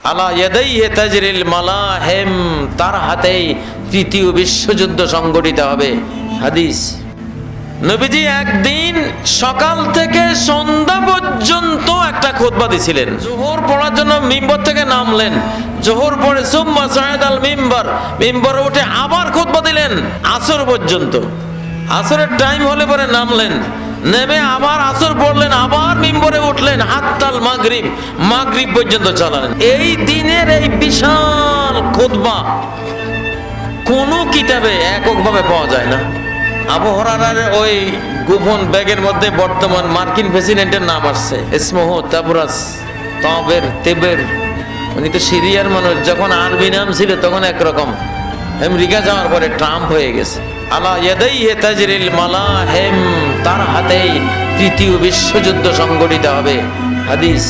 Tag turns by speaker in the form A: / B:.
A: আলা ইয়াদাইহি তাজরিল মালাহিম, তার হাতেই তৃতীয় বিশ্বযুদ্ধ সংগঠিত হবে। হাদিস। নবীজি একদিন সকাল থেকে সন্ধ্যা পর্যন্ত একটা খুতবা দিছিলেন। জোহর পড়ার জন্য মিম্বর থেকে নামলেন, জোহর পড়ে সুম্মা সাআদাল মিম্বর, মিম্বরে উঠে আবার খুতবা দিলেন আসর পর্যন্ত। আসরের টাইম হলে পরে নামলেন, নেমে আবার আসর পড়লেন, আবার মিম্বরে উঠলেন, হাত্তাল মাগরিব, মাগরিব পর্যন্ত চালালেন। এই দিনের এই বিশাল খুতবা কোন কিতাবে এককভাবে পাওয়া যায় না। আবু হুরায়রার ওই গোপন ব্যাগের মধ্যে বর্তমান মার্কিন প্রেসিডেন্টের নাম আসছে, ইসমুহু তাবরাস তাবের তেবের। উনি তো সিরিয়ার মানুষ, যখন আরবি নাম ছিল তখন একরকম, আমেরিকা যাওয়ার পরে ট্রাম্প হয়ে গেছে। আলা ইয়াদাইহি তাজরিল মালাহিম, তার হাতেই তৃতীয় বিশ্বযুদ্ধ সংগঠিত হবে। হাদিস।